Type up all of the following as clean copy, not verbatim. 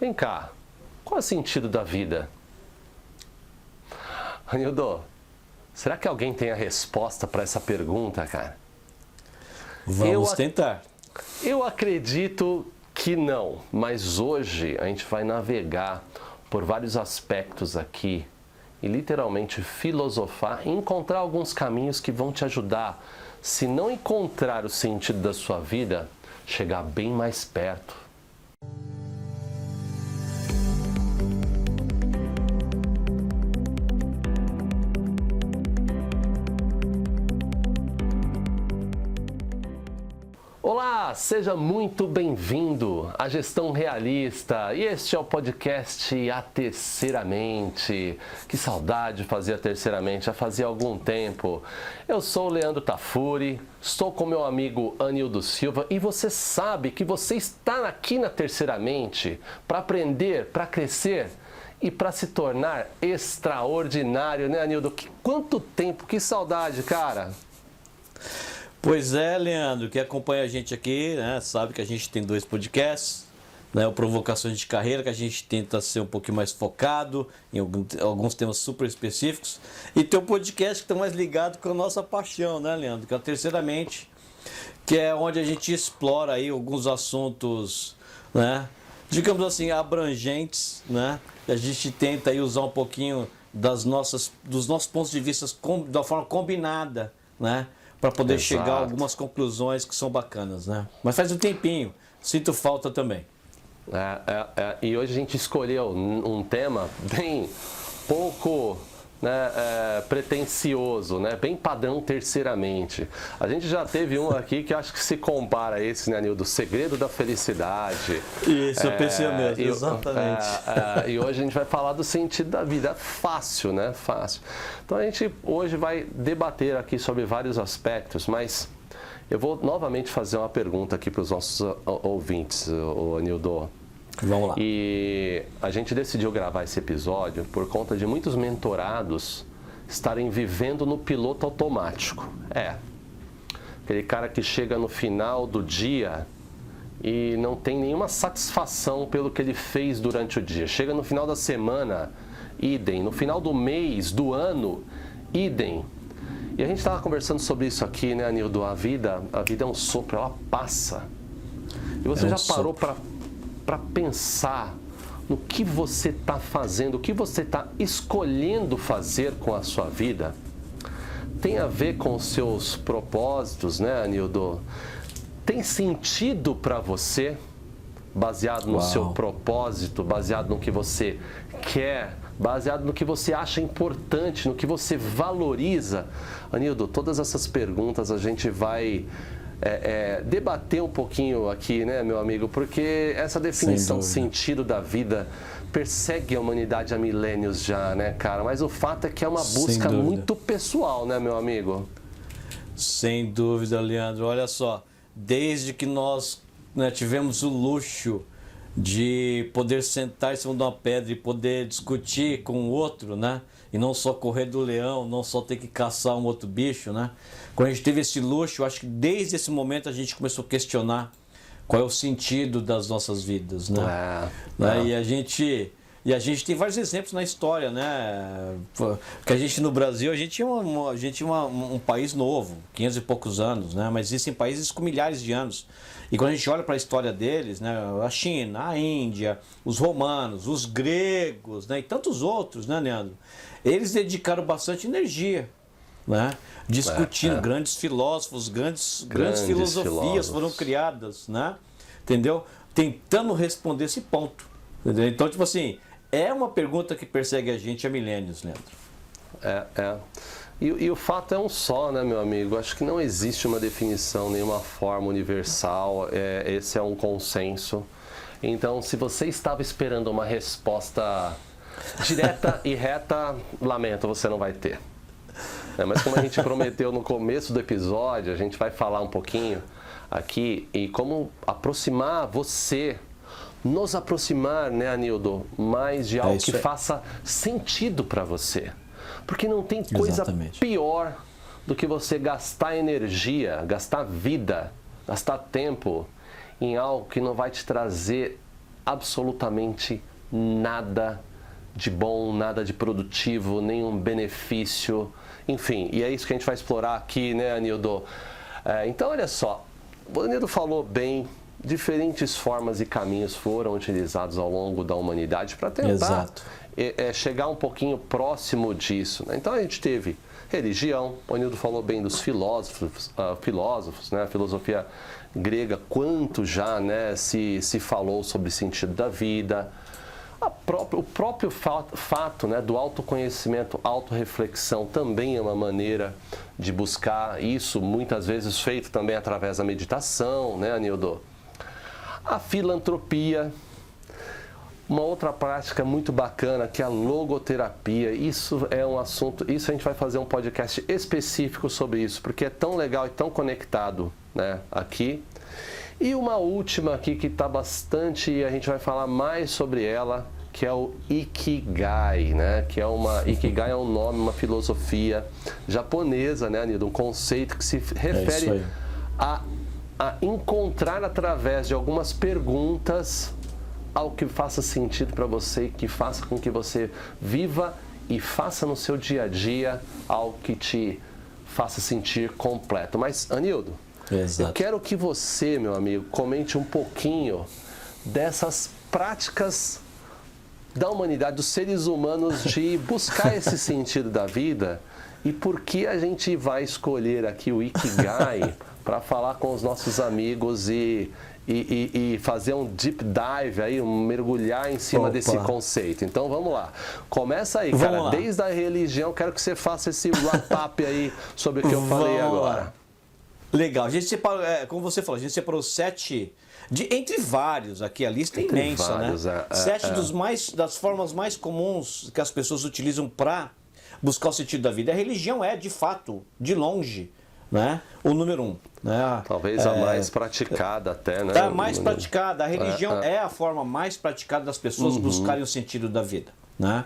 Vem cá, qual é o sentido da vida? Anildo, será que alguém tem a resposta para essa pergunta, cara? Vamos tentar. Eu acredito que não, mas hoje a gente vai navegar por vários aspectos aqui e literalmente filosofar e encontrar alguns caminhos que vão te ajudar, se não encontrar o sentido da sua vida, chegar bem mais perto. Olá, seja muito bem-vindo à Gestão Realista e este é o podcast A Terceiramente. Que saudade de fazer a Terceiramente, já fazia algum tempo. Eu sou o Leandro Tafuri, estou com meu amigo Anildo Silva e você sabe que você está aqui na Terceiramente para aprender, para crescer e para se tornar extraordinário, né, Anildo? Quanto tempo, que saudade, cara! Pois é, Leandro, que acompanha a gente aqui, né, sabe que a gente tem 2 podcasts, né, o Provocações de Carreira, que a gente tenta ser um pouquinho mais focado em alguns temas super específicos, e tem um podcast que está mais ligado com a nossa paixão, né, Leandro, que é o Terceiramente, que é onde a gente explora aí alguns assuntos, né, digamos assim, abrangentes, né, e a gente tenta aí usar um pouquinho dos nossos pontos de vista da forma combinada, né, para poder chegar a algumas conclusões que são bacanas, né? Mas faz um tempinho, sinto falta também. E hoje a gente escolheu um tema bem pouco, né, pretencioso, né, bem padrão Terceiramente. A gente já teve um aqui que acho que se compara a esse, né, Anildo? O Segredo da Felicidade. Isso, eu pensei mesmo, exatamente. E hoje a gente vai falar do sentido da vida. Fácil, né? Fácil. Então a gente hoje vai debater aqui sobre vários aspectos, mas eu vou novamente fazer uma pergunta aqui para os nossos ouvintes, o Anildo. Vamos lá. E a gente decidiu gravar esse episódio por conta de muitos mentorados estarem vivendo no piloto automático. Aquele cara que chega no final do dia e não tem nenhuma satisfação pelo que ele fez durante o dia. Chega no final da semana, idem. No final do mês, do ano, idem. E a gente estava conversando sobre isso aqui, né, Anildo? A vida é um sopro, ela passa. E você já parou para pensar no que você está fazendo, o que você está escolhendo fazer com a sua vida? Tem a ver com os seus propósitos, né, Anildo? Tem sentido para você, baseado no seu propósito, baseado no que você quer, baseado no que você acha importante, no que você valoriza? Anildo, todas essas perguntas a gente vai debater um pouquinho aqui, né, meu amigo? Porque essa definição sentido da vida persegue a humanidade há milênios já, né, cara? Mas o fato é que é uma busca muito pessoal, né, meu amigo? Sem dúvida, Leandro. Olha só, desde que nós, né, tivemos o luxo de poder sentar em cima de uma pedra e poder discutir com o outro, né? E não só correr do leão, não só ter que caçar um outro bicho, né? Quando a gente teve esse luxo, eu acho que desde esse momento a gente começou a questionar qual é o sentido das nossas vidas, né? E a gente tem vários exemplos na história, né? Que a gente no Brasil, a gente é um país novo, 500 e poucos anos, né? Mas existem países com milhares de anos. E quando a gente olha para a história deles, né? A China, a Índia, os romanos, os gregos, né? E tantos outros, né, Leandro? Eles dedicaram bastante energia, né? Discutindo, grandes filósofos, grandes filosofias foram criadas, né? Entendeu? Tentando responder esse ponto. Entendeu? Então, tipo assim, é uma pergunta que persegue a gente há milênios, Leandro. E o fato é um só, né, meu amigo? Acho que não existe uma definição, nenhuma forma universal. Esse é um consenso. Então, se você estava esperando uma resposta direta e reta, lamento, você não vai ter. Mas como a gente prometeu no começo do episódio, a gente vai falar um pouquinho aqui e como aproximar você, nos aproximar, né, Anildo, mais de algo que faça sentido para você. Porque não tem coisa pior do que você gastar energia, gastar vida, gastar tempo em algo que não vai te trazer absolutamente nada de bom, nada de produtivo, nenhum benefício, enfim, e é isso que a gente vai explorar aqui, né, Anildo? Então, olha só, o Anildo falou bem, diferentes formas e caminhos foram utilizados ao longo da humanidade para tentar chegar um pouquinho próximo disso, né? Então, a gente teve religião, o Anildo falou bem dos filósofos, né, a filosofia grega, quanto já, né, se falou sobre o sentido da vida, o próprio fato, né, do autoconhecimento, autorreflexão também é uma maneira de buscar isso, muitas vezes feito também através da meditação, né, Anildo? A filantropia, uma outra prática muito bacana que é a logoterapia. Isso é um assunto, isso a gente vai fazer um podcast específico sobre isso, porque é tão legal e tão conectado, né, aqui. E uma última aqui que está bastante, e a gente vai falar mais sobre ela, que é o Ikigai, né? Ikigai é um nome, uma filosofia japonesa, né, Anildo? Um conceito que se refere a encontrar através de algumas perguntas algo que faça sentido para você, que faça com que você viva e faça no seu dia a dia algo que te faça sentir completo. Mas, Anildo, eu quero que você, meu amigo, comente um pouquinho dessas práticas da humanidade, dos seres humanos, de buscar esse sentido da vida e por que a gente vai escolher aqui o Ikigai para falar com os nossos amigos e fazer um deep dive aí, mergulhar em cima desse conceito. Então vamos lá. Começa aí, cara. Desde a religião, quero que você faça esse wrap-up aí sobre o que eu falei agora. Legal. A gente separou, como você falou, a gente separou 7, entre vários aqui, a lista é imensa, vários, né? 7 das formas mais comuns que as pessoas utilizam para buscar o sentido da vida. A religião é, de fato, de longe, né, o número 1. Né? Talvez a mais praticada até, né? A mais praticada. A religião é a forma mais praticada das pessoas buscarem o sentido da vida. Né?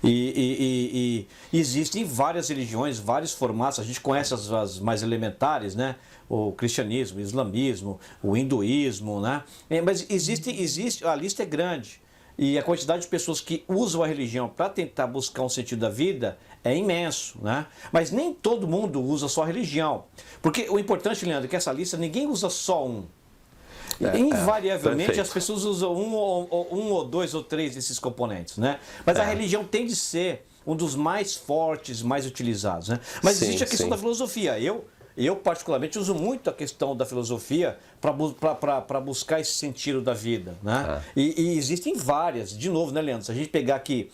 E existem várias religiões, vários formatos. A gente conhece as mais elementares, né? O cristianismo, o islamismo, o hinduísmo, né? Mas existe, a lista é grande. E a quantidade de pessoas que usam a religião para tentar buscar um sentido da vida é imenso, né? Mas nem todo mundo usa só a religião. Porque o importante, Leandro, é que essa lista ninguém usa só um. Invariavelmente as pessoas usam um ou dois ou três desses componentes, né? Mas a religião tem de ser um dos mais fortes, mais utilizados, né? Mas existe a questão da filosofia. Eu particularmente uso muito a questão da filosofia para buscar esse sentido da vida, né? E existem várias, de novo, né, Leandro? Se a gente pegar aqui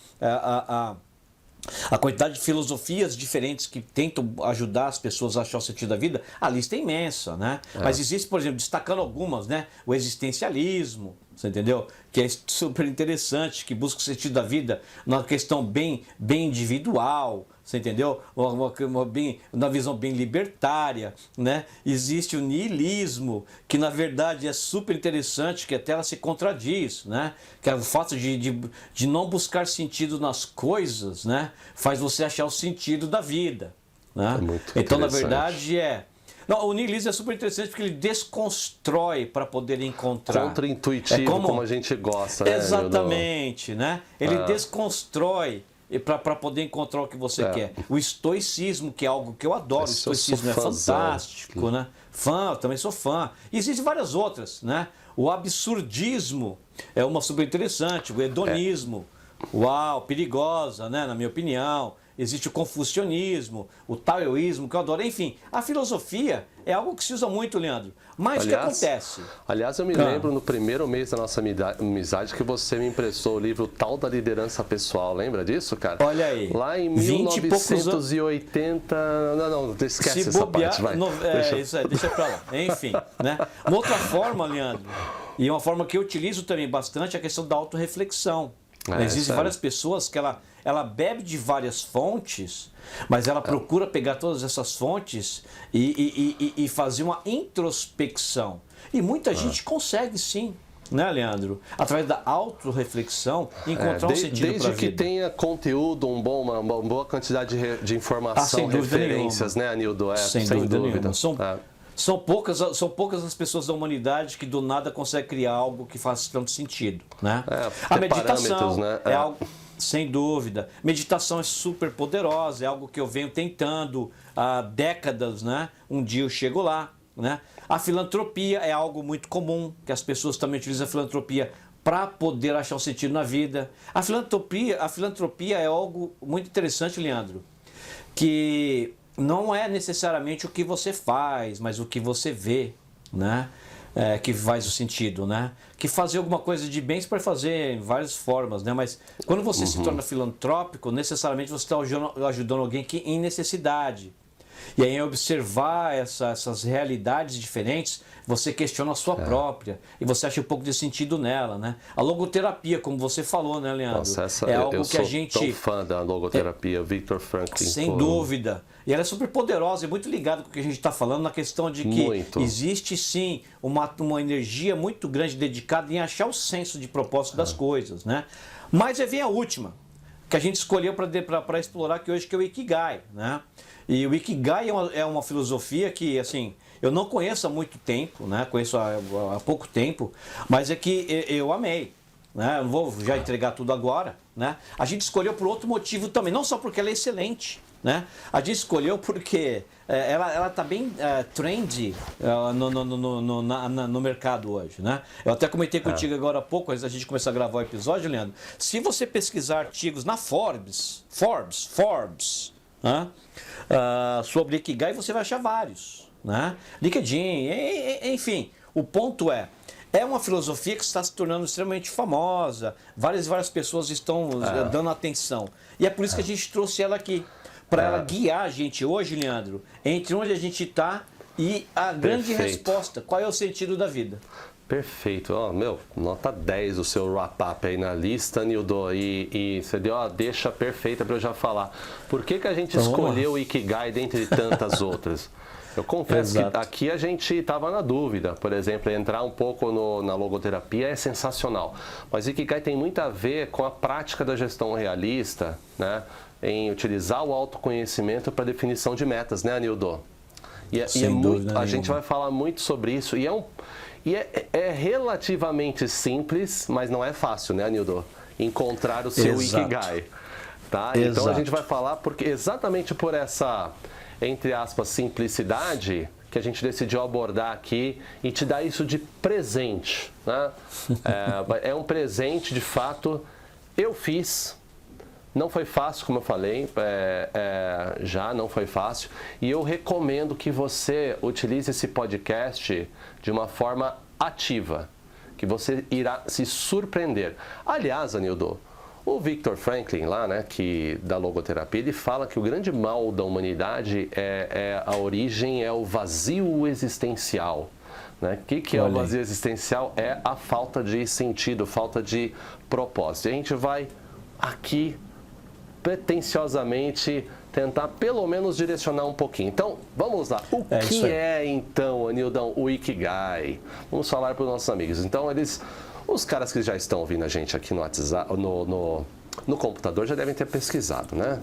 a quantidade de filosofias diferentes que tentam ajudar as pessoas a achar o sentido da vida, a lista é imensa, né? Mas existe, por exemplo, destacando algumas, né? O existencialismo, você entendeu? Que é super interessante, que busca o sentido da vida numa questão bem individual, você entendeu? Uma visão bem libertária, né? Existe o niilismo, que na verdade é super interessante, que até ela se contradiz, né? Que é o fato de não buscar sentido nas coisas, né? Faz você achar o sentido da vida, né? Então, na verdade, Não, o niilismo é super interessante porque ele desconstrói para poder encontrar. Contra-intuitivo, como a gente gosta, né? Exatamente, né? Ele desconstrói para poder encontrar o que você quer. O estoicismo, que é algo que eu adoro, o estoicismo é fantástico, né? Eu também sou fã. E existem várias outras, né? O absurdismo é uma super interessante, o hedonismo, perigosa, né? Na minha opinião. Existe o confucionismo, o taoísmo, que eu adoro. Enfim, a filosofia é algo que se usa muito, Leandro. Mas o que acontece? Aliás, eu me lembro no primeiro mês da nossa amizade que você me emprestou o livro Tal da Liderança Pessoal. Lembra disso, cara? Olha aí. Lá em 1980... Não, esquece essa parte, vai. Deixa pra lá. Enfim, né? Uma outra forma, Leandro, e uma forma que eu utilizo também bastante é a questão da autorreflexão. Existem várias pessoas que ela bebe de várias fontes, mas ela procura pegar todas essas fontes e fazer uma introspecção. E muita gente consegue sim, né, Leandro? Através da autorreflexão, encontrar um sentido para a vida. Desde que tenha conteúdo, uma boa quantidade de informação, sem dúvida referências, nenhuma. Né, Anildo? Sem dúvida nenhuma. São poucas as pessoas da humanidade que do nada conseguem criar algo que faça tanto sentido, né? A meditação, né? É algo, sem dúvida. Meditação é super poderosa, é algo que eu venho tentando há décadas, né? Um dia eu chego lá, né? A filantropia é algo muito comum, que as pessoas também utilizam a filantropia para poder achar um sentido na vida. A filantropia é algo muito interessante, Leandro, que não é necessariamente o que você faz, mas o que você vê, né? Que faz o sentido, né? Que fazer alguma coisa de bem você pode fazer em várias formas, né? Mas quando você se torna filantrópico, necessariamente você está ajudando alguém que em necessidade. E aí, em observar essas realidades diferentes, você questiona a sua própria e você acha um pouco de sentido nela, né? A logoterapia, como você falou, né, Leandro? Nossa, é algo que a gente... Eu sou tão fã da logoterapia, Viktor Frankl. Sem dúvida. E ela é super poderosa e muito ligada com o que a gente está falando na questão de que existe sim uma energia muito grande dedicada em achar o senso de propósito das coisas, né? Mas aí vem a última, que a gente escolheu para explorar aqui hoje, que é o Ikigai, né? E o Ikigai é uma filosofia que, assim, eu não conheço há muito tempo, né? Conheço há pouco tempo, mas é que eu amei, né? Eu não vou já entregar tudo agora, né? A gente escolheu por outro motivo também, não só porque ela é excelente, né? A gente escolheu porque ela está bem trendy no mercado hoje, né? Eu até comentei contigo agora há pouco, antes da gente começar a gravar o episódio, Leandro. Se você pesquisar artigos na Forbes, né? Sobre Ikigai, você vai achar vários, né? LinkedIn, enfim. O ponto é uma filosofia que está se tornando extremamente famosa. Várias pessoas estão dando atenção. E é por isso que a gente trouxe ela aqui. Para ela guiar a gente hoje, Leandro, entre onde a gente está e a grande resposta. Qual é o sentido da vida? Perfeito. Nota 10 o seu wrap-up aí na lista, Nildo. E você deu a deixa perfeita para eu já falar. Por que a gente escolheu o Ikigai dentre tantas outras? Eu confesso que aqui a gente estava na dúvida. Por exemplo, entrar um pouco na logoterapia é sensacional. Mas o Ikigai tem muito a ver com a prática da gestão realista, né? Em utilizar o autoconhecimento para definição de metas, né, Nildo? A gente vai falar muito sobre isso. E é relativamente simples, mas não é fácil, né, Nildo? Encontrar o seu Ikigai. Tá? Então a gente vai falar exatamente por essa, entre aspas, simplicidade, que a gente decidiu abordar aqui e te dar isso de presente. Né? É um presente, de fato. Eu fiz. Não foi fácil, como eu falei, já não foi fácil. E eu recomendo que você utilize esse podcast de uma forma ativa, que você irá se surpreender. Aliás, Anildo, o Viktor Frankl, lá, né, da logoterapia, ele fala que o grande mal da humanidade a origem é o vazio existencial. Né? O que é o vazio existencial? É a falta de sentido, falta de propósito. E a gente vai aqui pretensiosamente tentar pelo menos direcionar um pouquinho. Então, vamos lá. O que é então, Anildão, o Ikigai? Vamos falar para os nossos amigos. Então, os caras que já estão ouvindo a gente aqui no WhatsApp, no computador já devem ter pesquisado, né?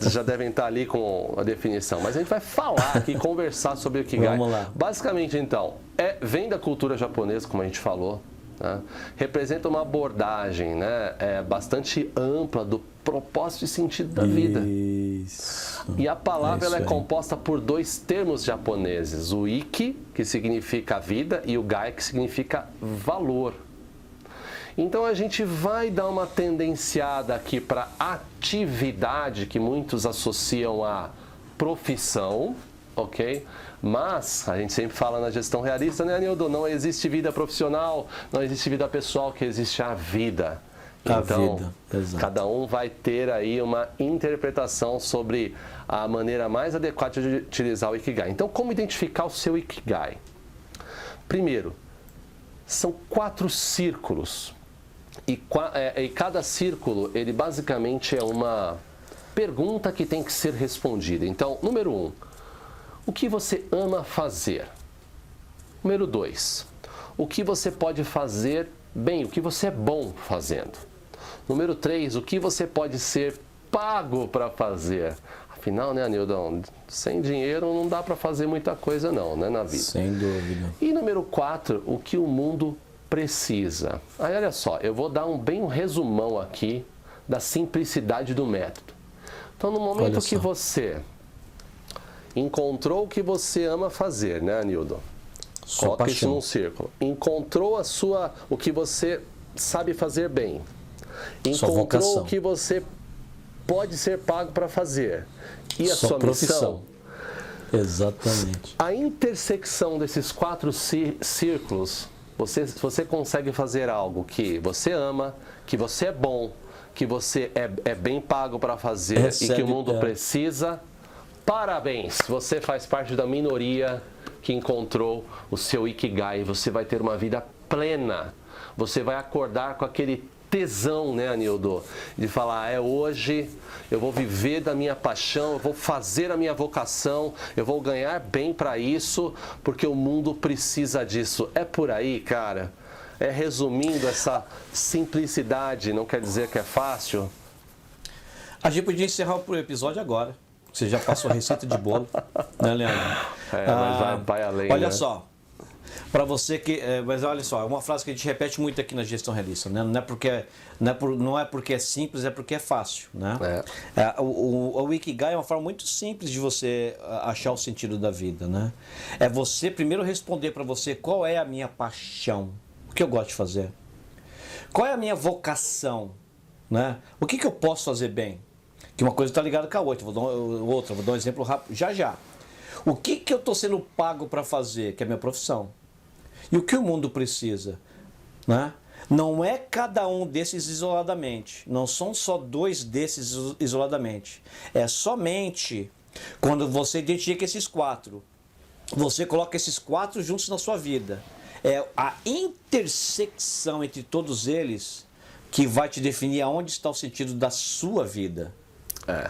Já devem estar ali com a definição. Mas a gente vai falar aqui, conversar sobre o Ikigai. Vamos lá. Basicamente, então, vem da cultura japonesa, como a gente falou. Né? Representa uma abordagem, né, bastante ampla do propósito e sentido da vida. E a palavra ela é composta por dois termos japoneses, o Iki, que significa vida, e o Gai, que significa valor. Então a gente vai dar uma tendenciada aqui para atividade, que muitos associam a profissão, ok? Mas, a gente sempre fala na gestão realista, né, Nildo? Não existe vida profissional, não existe vida pessoal, que existe a vida. Então, cada um vai ter aí uma interpretação sobre a maneira mais adequada de utilizar o Ikigai. Então, como identificar o seu Ikigai? Primeiro, são 4 círculos. E cada círculo, ele basicamente é uma pergunta que tem que ser respondida. Então, número 1. O que você ama fazer? Número 2. O que você pode fazer bem? O que você é bom fazendo? Número 3. O que você pode ser pago para fazer? Afinal, né, Anildão, sem dinheiro não dá para fazer muita coisa não, né, na vida. Sem dúvida. E número 4, o que o mundo precisa. Aí olha só, eu vou dar um resumão aqui da simplicidade do método. Então, no momento que você encontrou o que você ama fazer, né, Anildo? Coloca isso num círculo. Encontrou o que você sabe fazer bem. Encontrou o que você pode ser pago para fazer. E a sua profissão. Missão? Exatamente. A intersecção desses 4 círculos, você consegue fazer algo que você ama, que você é bom, que você é bem pago para fazer e que o mundo precisa. Parabéns! Você faz parte da minoria que encontrou o seu Ikigai. Você vai ter uma vida plena. Você vai acordar com aquele tesão, né, Anildo? De falar, hoje eu vou viver da minha paixão, eu vou fazer a minha vocação, eu vou ganhar bem para isso, porque o mundo precisa disso. É por aí, cara. Resumindo essa simplicidade, não quer dizer que é fácil? A gente podia encerrar o episódio agora. Você já passou a receita de bolo, né, Leandro? Mas vai além, olha né? só, para você que... mas olha só, é uma frase que a gente repete muito aqui na gestão realista, né? Não é porque é simples, é porque é fácil, né? O Ikigai é uma forma muito simples de você achar o sentido da vida, né? É você primeiro responder para você qual é a minha paixão, o que eu gosto de fazer, qual é a minha vocação, né? O que eu posso fazer bem? Que uma coisa está ligada com a outra. Vou dar um exemplo rápido já. O que eu estou sendo pago para fazer, que é a minha profissão? E o que o mundo precisa? Né? Não é cada um desses isoladamente. Não são só 2 desses isoladamente. É somente quando você identifica esses 4. Você coloca esses 4 juntos na sua vida. É a intersecção entre todos eles que vai te definir aonde está o sentido da sua vida.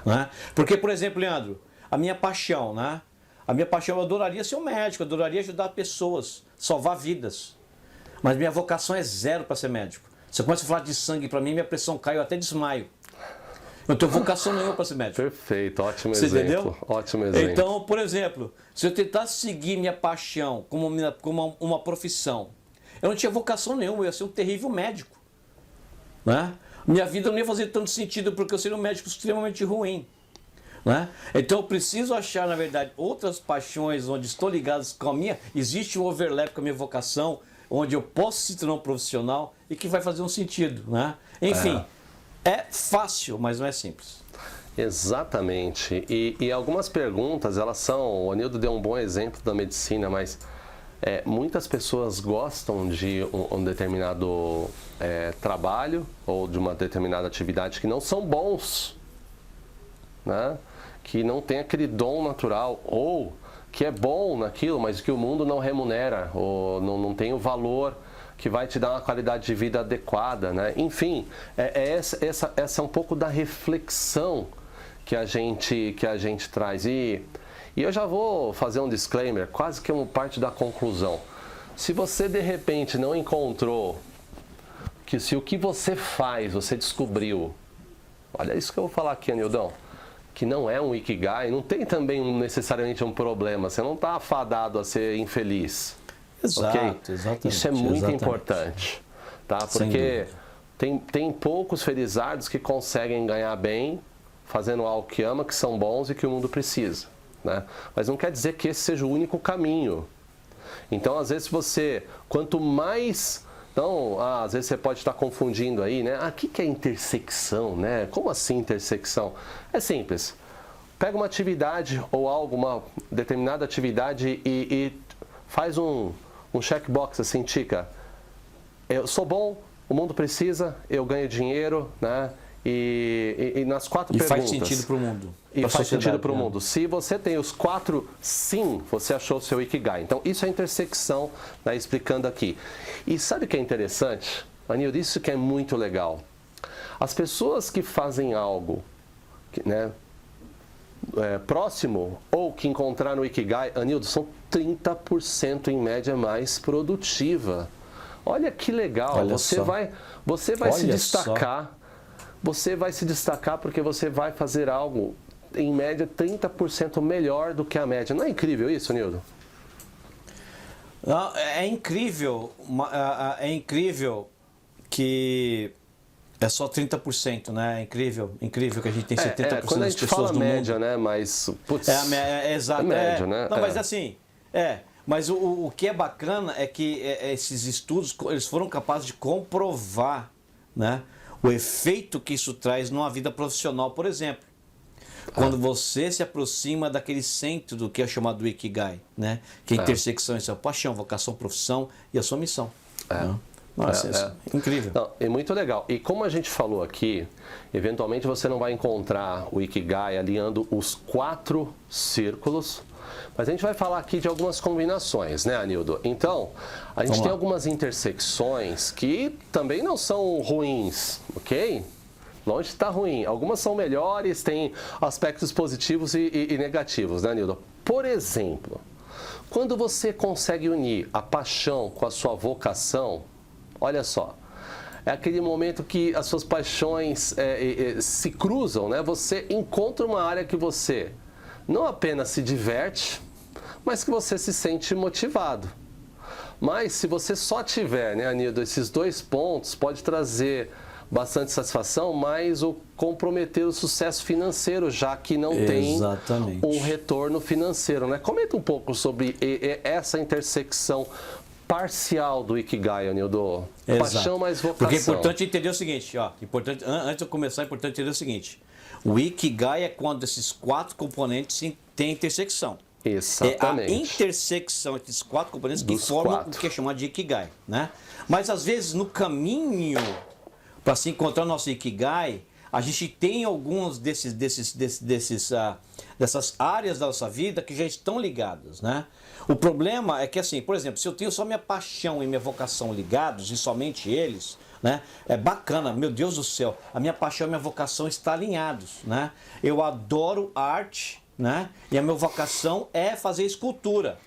Né? Porque, por exemplo, Leandro, a minha paixão, né? A minha paixão, eu adoraria ser um médico, eu adoraria ajudar pessoas, salvar vidas. Mas minha vocação é 0 para ser médico. Você começa a falar de sangue para mim, minha pressão cai, eu até desmaio. Eu não tenho vocação nenhuma para ser médico. Perfeito, ótimo Você exemplo. Entendeu? Ótimo exemplo. Então, por exemplo, se eu tentasse seguir minha paixão como uma profissão, eu não tinha vocação nenhuma, eu ia ser um terrível médico. Né? Minha vida não ia fazer tanto sentido porque eu seria um médico extremamente ruim. Né? Então eu preciso achar, na verdade, outras paixões onde estou ligadas com a minha. Existe um overlap com a minha vocação, onde eu posso se tornar um profissional e que vai fazer um sentido. Né? Enfim, é fácil, mas não é simples. Exatamente. E algumas perguntas, elas são... O Anildo deu um bom exemplo da medicina, mas muitas pessoas gostam de um determinado trabalho ou de uma determinada atividade que não são bons, né? Que não tem aquele dom natural, ou que é bom naquilo, mas que o mundo não remunera, ou não tem o valor que vai te dar uma qualidade de vida adequada, né? Enfim, essa é um pouco da reflexão que a gente traz. E eu já vou fazer um disclaimer, quase que uma parte da conclusão. Se você de repente não encontrou, que se o que você faz, você descobriu, olha isso que eu vou falar aqui, Anildão, que não é um Ikigai, não tem também necessariamente um problema, você não está afadado a ser infeliz. Exato, okay? Exatamente. Isso é muito importante, tá? Porque tem poucos felizardos que conseguem ganhar bem fazendo algo que ama, que são bons e que o mundo precisa, né? Mas não quer dizer que esse seja o único caminho. Então, às vezes quanto mais... Então, às vezes você pode estar confundindo aí, né? O que é intersecção, né? Como assim intersecção? É simples. Pega uma atividade ou algo, uma determinada atividade e faz um checkbox assim, tica. Eu sou bom, o mundo precisa, eu ganho dinheiro, né? E nas 4 perguntas... faz sentido para o mundo. E faz sentido para o mundo. Se você tem os 4 sim, você achou o seu Ikigai. Então, isso é a intersecção, né, explicando aqui. E sabe o que é interessante? Anildo, isso que é muito legal. As pessoas que fazem algo, né, próximo ou que encontraram o Ikigai, Anildo, são 30% em média mais produtiva. Olha que legal. Olha você só. vai se destacar. Você vai se destacar porque você vai fazer algo em média, 30% melhor do que a média. Não é incrível isso, Nildo? Não, é incrível que é só 30%, né? É incrível que a gente tem 70% quando a das gente pessoas fala no média, mundo. né? Mas, putz, Exato. é média, né? Não, mas assim, mas o que é bacana é que esses estudos, eles foram capazes de comprovar, né, o efeito que isso traz numa vida profissional, por exemplo. Quando você se aproxima daquele centro do que é chamado do Ikigai, né? Que é a intersecção entre a paixão, vocação, profissão e a sua missão. Né? Nossa, incrível. Não, é muito legal. E como a gente falou aqui, eventualmente você não vai encontrar o Ikigai alinhando os 4 círculos, mas a gente vai falar aqui de algumas combinações, né, Anildo? Então, a gente tem algumas intersecções que também não são ruins, ok? Longe está ruim. Algumas são melhores, têm aspectos positivos e negativos, né, Nildo? Por exemplo, quando você consegue unir a paixão com a sua vocação, olha só, é aquele momento que as suas paixões se cruzam, né? Você encontra uma área que você não apenas se diverte, mas que você se sente motivado. Mas se você só tiver, né, Anildo, esses 2 pontos, pode trazer bastante satisfação, mas o comprometer o sucesso financeiro, já que não tem um retorno financeiro, né? Comenta um pouco sobre essa intersecção parcial do Ikigai, Anildo. Paixão mais vocação. Porque é importante entender o seguinte, antes de eu começar, é importante entender o seguinte. O Ikigai é quando esses 4 componentes têm intersecção. Exatamente. É a intersecção entre esses 4 componentes que formam o que é chamado de Ikigai, né? Mas às vezes no caminho para se encontrar o nosso Ikigai, a gente tem alguns dessas áreas da nossa vida que já estão ligadas, né? O problema é que, assim, por exemplo, se eu tenho só minha paixão e minha vocação ligados, e somente eles, né? É bacana, meu Deus do céu, a minha paixão e minha vocação estão alinhados, né? Eu adoro arte, né? E a minha vocação é fazer escultura.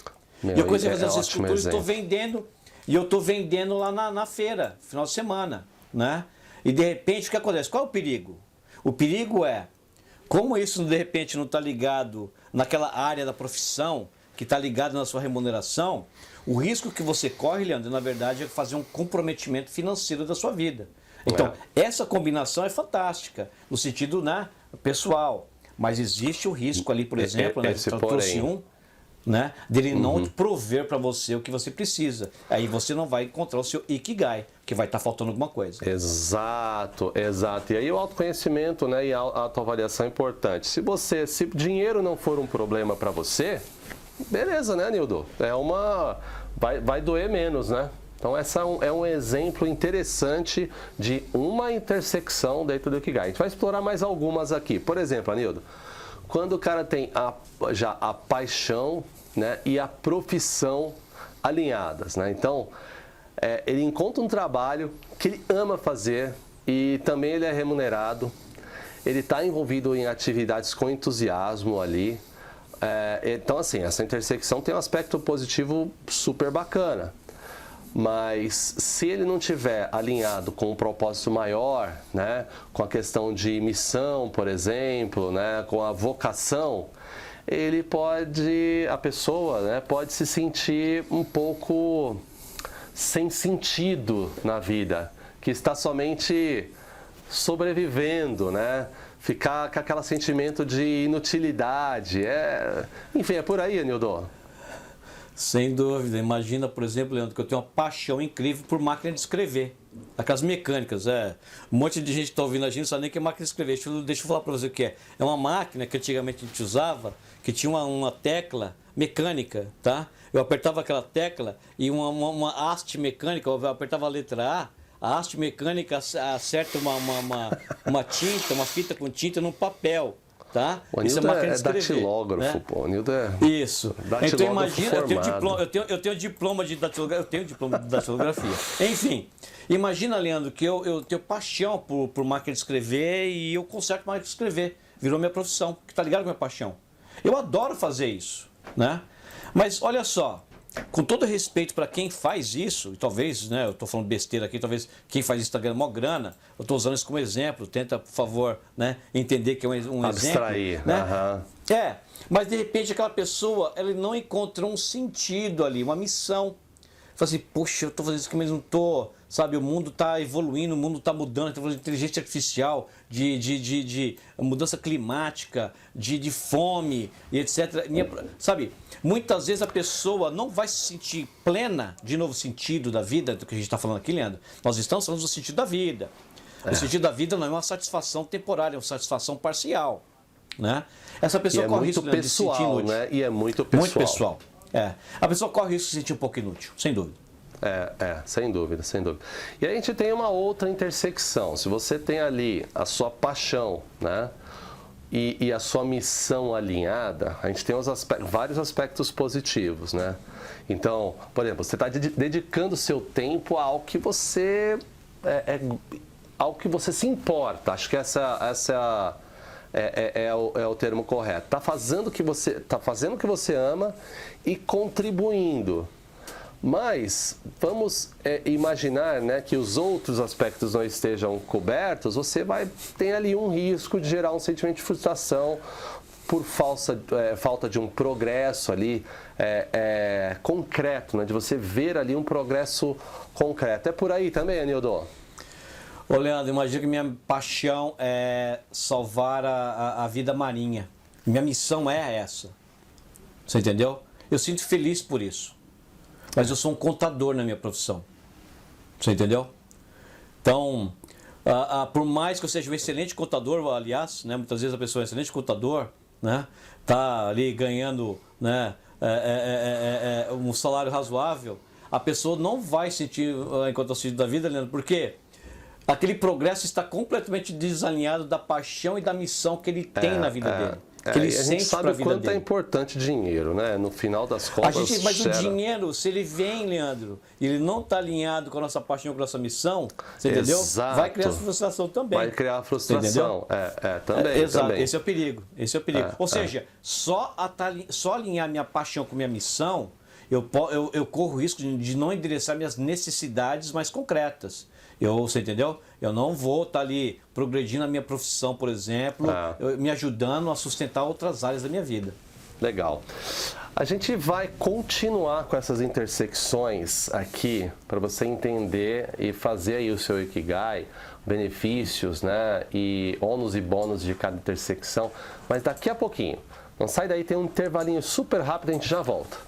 E eu comecei a fazer essa escultura e estou vendendo lá na feira, final de semana, né? E de repente, o que acontece? Qual é o perigo? O perigo é, como isso de repente não está ligado naquela área da profissão, que está ligado na sua remuneração, o risco que você corre, Leandro, na verdade, é fazer um comprometimento financeiro da sua vida. Então, essa combinação é fantástica, no sentido, né, pessoal. Mas existe o risco ali, por exemplo, né, eu trouxe um, né, dele não prover para você o que você precisa. Aí você não vai encontrar o seu Ikigai, que vai estar faltando alguma coisa. Exato. E aí o autoconhecimento, né, e a autoavaliação é importante. Se dinheiro não for um problema para você, beleza, né, Nildo? Vai doer menos, né? Então essa é um exemplo interessante de uma intersecção dentro do Ikigai. A gente vai explorar mais algumas aqui. Por exemplo, Anildo, quando o cara tem já a paixão, né, e a profissão alinhadas, né? Então, ele encontra um trabalho que ele ama fazer e também ele é remunerado. Ele está envolvido em atividades com entusiasmo ali. Então, assim, essa intersecção tem um aspecto positivo super bacana. Mas se ele não tiver alinhado com um propósito maior, né, com a questão de missão, por exemplo, né, com a vocação, a pessoa, né, pode se sentir um pouco sem sentido na vida, que está somente sobrevivendo, né? Ficar com aquele sentimento de inutilidade. Enfim, é por aí, Anildo. Sem dúvida. Imagina, por exemplo, Leandro, que eu tenho uma paixão incrível por máquina de escrever. Aquelas mecânicas, Um monte de gente está ouvindo a gente, não sabe nem o que é máquina de escrever. Deixa eu falar para você o que é. É uma máquina que antigamente a gente usava, que tinha uma tecla mecânica, tá? Eu apertava aquela tecla e uma haste mecânica, eu apertava a letra a haste mecânica acerta uma tinta, uma fita com tinta num papel. Tá? O Anildo é datilógrafo, né? Pô. O Anildo Isso. Então imagina, eu tenho diploma de datilografia. Enfim, imagina, Leandro, que eu tenho paixão por máquina de escrever e eu conserto máquina de escrever. Virou minha profissão, que tá ligado com a minha paixão. Eu adoro fazer isso, né? Mas olha só, com todo respeito para quem faz isso, e talvez, né, eu estou falando besteira aqui, talvez quem faz isso está ganhando maior grana, eu estou usando isso como exemplo, tenta, por favor, né, entender que é um exemplo. Abstrair, né? Mas de repente aquela pessoa, ela não encontra um sentido ali, uma missão. Fala assim, poxa, eu estou fazendo isso aqui, mas não estou, sabe, o mundo está evoluindo, o mundo está mudando, está falando de inteligência artificial, de mudança climática, de fome e etc. Sabe, muitas vezes a pessoa não vai se sentir plena, de novo, sentido da vida, do que a gente está falando aqui, Leandro. Nós estamos falando do sentido da vida. O sentido da vida não é uma satisfação temporária, é uma satisfação parcial, né? Essa pessoa corre risco de se sentir inútil. Né? E é muito pessoal. Muito pessoal. A pessoa corre risco de se sentir um pouco inútil, sem dúvida. Sem dúvida, sem dúvida. E a gente tem uma outra intersecção. Se você tem ali a sua paixão, né? E a sua missão alinhada, a gente tem vários aspectos positivos, né? Então, por exemplo, você está dedicando o seu tempo a algo que você algo que você se importa. Acho que essa é o termo correto. Está fazendo o que você ama e contribuindo. Mas vamos imaginar, né, que os outros aspectos não estejam cobertos, você tem ali um risco de gerar um sentimento de frustração por falta de um progresso ali concreto, né, de você ver ali um progresso concreto. É por aí também, Anildo? Ô, Leandro, imagina que minha paixão é salvar a vida marinha. Minha missão é essa. Você entendeu? Eu sinto feliz por isso. Mas eu sou um contador na minha profissão. Você entendeu? Então, por mais que eu seja um excelente contador, aliás, né, muitas vezes a pessoa é um excelente contador, né, tá ali ganhando, né, um salário razoável, a pessoa não vai sentir enquanto sentido da vida, Leandro, porque aquele progresso está completamente desalinhado da paixão e da missão que ele tem na vida dele. Que ele a gente sabe o quanto é importante dinheiro, né? No final das contas. Mas o dinheiro, se ele vem, Leandro, e ele não está alinhado com a nossa paixão, com a nossa missão, você entendeu? Vai criar frustração também. Vai criar frustração. Também. Exato, também. Esse é o perigo. Ou seja, só alinhar minha paixão com minha missão, eu corro o risco de não endereçar minhas necessidades mais concretas. Você entendeu? Eu não vou estar ali progredindo a minha profissão, por exemplo, me ajudando a sustentar outras áreas da minha vida. Legal. A gente vai continuar com essas intersecções aqui para você entender e fazer aí o seu Ikigai, benefícios, né, e ônus e bônus de cada intersecção, mas daqui a pouquinho. Não sai daí, tem um intervalinho super rápido, a gente já volta.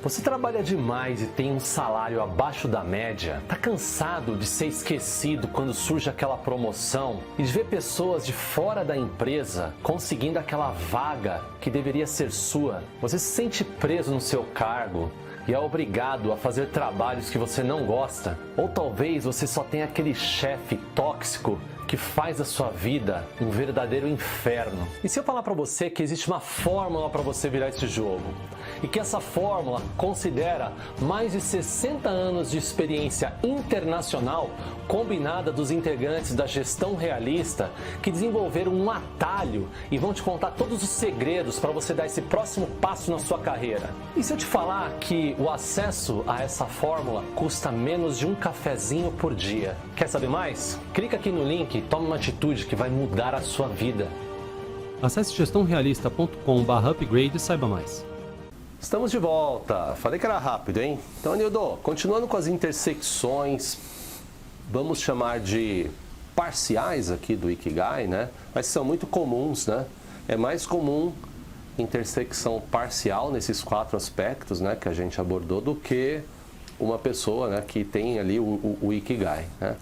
Você trabalha demais e tem um salário abaixo da média? Tá cansado de ser esquecido quando surge aquela promoção e de ver pessoas de fora da empresa conseguindo aquela vaga que deveria ser sua? Você se sente preso no seu cargo e é obrigado a fazer trabalhos que você não gosta? Ou talvez você só tenha aquele chefe tóxico que faz da sua vida um verdadeiro inferno. E se eu falar para você que existe uma fórmula para você virar esse jogo? E que essa fórmula considera mais de 60 anos de experiência internacional combinada dos integrantes da gestão realista que desenvolveram um atalho e vão te contar todos os segredos para você dar esse próximo passo na sua carreira? E se eu te falar que o acesso a essa fórmula custa menos de um cafezinho por dia? Quer saber mais? Clica aqui no link e tome uma atitude que vai mudar a sua vida. Acesse gestãorealista.com/upgrade e saiba mais. Estamos de volta. Falei que era rápido, hein? Então, Anildo, continuando com as intersecções, vamos chamar de parciais aqui do Ikigai, né? Mas são muito comuns, né? É mais comum intersecção parcial nesses 4 aspectos, né, que a gente abordou, do que uma pessoa, né, que tem ali o Ikigai, né?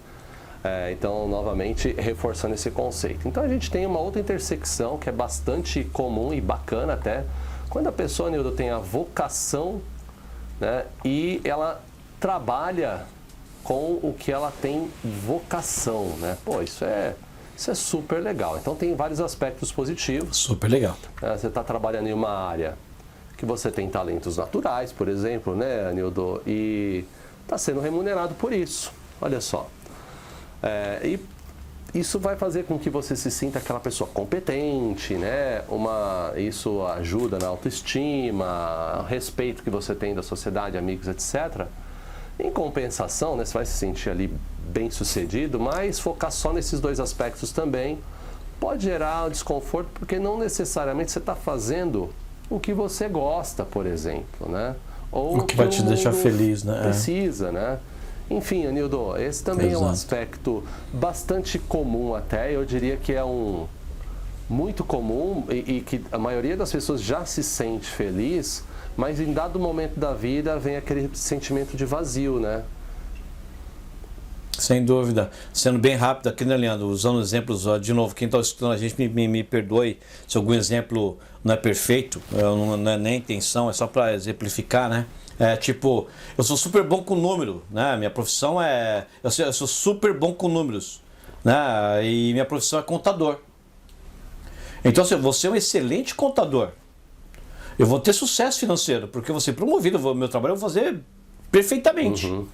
Então, novamente, reforçando esse conceito. Então, a gente tem uma outra intersecção que é bastante comum e bacana até, quando a pessoa, Nildo, tem a vocação, né, e ela trabalha com o que ela tem vocação, né? Pô, isso é super legal. Então, tem vários aspectos positivos. Super legal. Você está trabalhando em uma área que você tem talentos naturais, por exemplo, né, Nildo? E está sendo remunerado por isso. Olha só. E isso vai fazer com que você se sinta aquela pessoa competente, né? Isso ajuda na autoestima, respeito que você tem da sociedade, amigos, etc. Em compensação, né, você vai se sentir ali bem sucedido, mas focar só nesses dois aspectos também pode gerar um desconforto, porque não necessariamente você está fazendo o que você gosta, por exemplo, né? Ou o que vai te deixar feliz, né? Precisa, né? Enfim, Anildo, esse também é um aspecto bastante comum até, eu diria que é muito comum e que a maioria das pessoas já se sente feliz, mas em dado momento da vida vem aquele sentimento de vazio, né? Sem dúvida. Sendo bem rápido aqui, né, Leandro? Usando exemplos, de novo, quem está escutando a gente me perdoe se algum exemplo não é perfeito, não é nem intenção, é só para exemplificar, né? Tipo, eu sou super bom com número, né? Minha profissão é... Eu sou super bom com números, né? E minha profissão é contador. Então, se você é um excelente contador, eu vou ter sucesso financeiro, porque eu vou ser promovido, meu trabalho eu vou fazer perfeitamente. Uhum.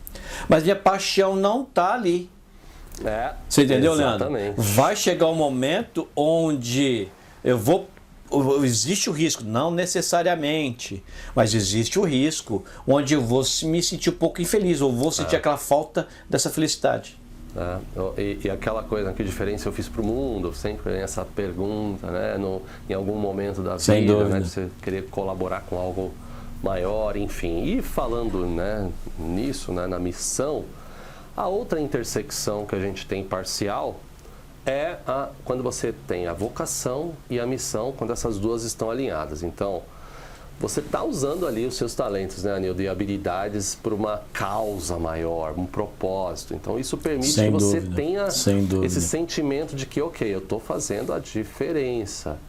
Mas minha paixão não está ali. Você entendeu, exatamente. Leandro? Vai chegar um momento onde existe o risco, não necessariamente, mas existe o risco onde eu vou me sentir um pouco infeliz, ou vou sentir aquela falta dessa felicidade. E aquela coisa, que diferença eu fiz para o mundo, sempre tem essa pergunta, né? Em algum momento da vida, né? De você querer colaborar com algo maior, enfim. E falando, né, nisso, né, na missão, a outra intersecção que a gente tem parcial é quando você tem a vocação e a missão, quando essas duas estão alinhadas. Então, você está usando ali os seus talentos, né, Anildo, e habilidades por uma causa maior, um propósito. Então, isso permite que você tenha esse sentimento de que, ok, eu estou fazendo a diferença.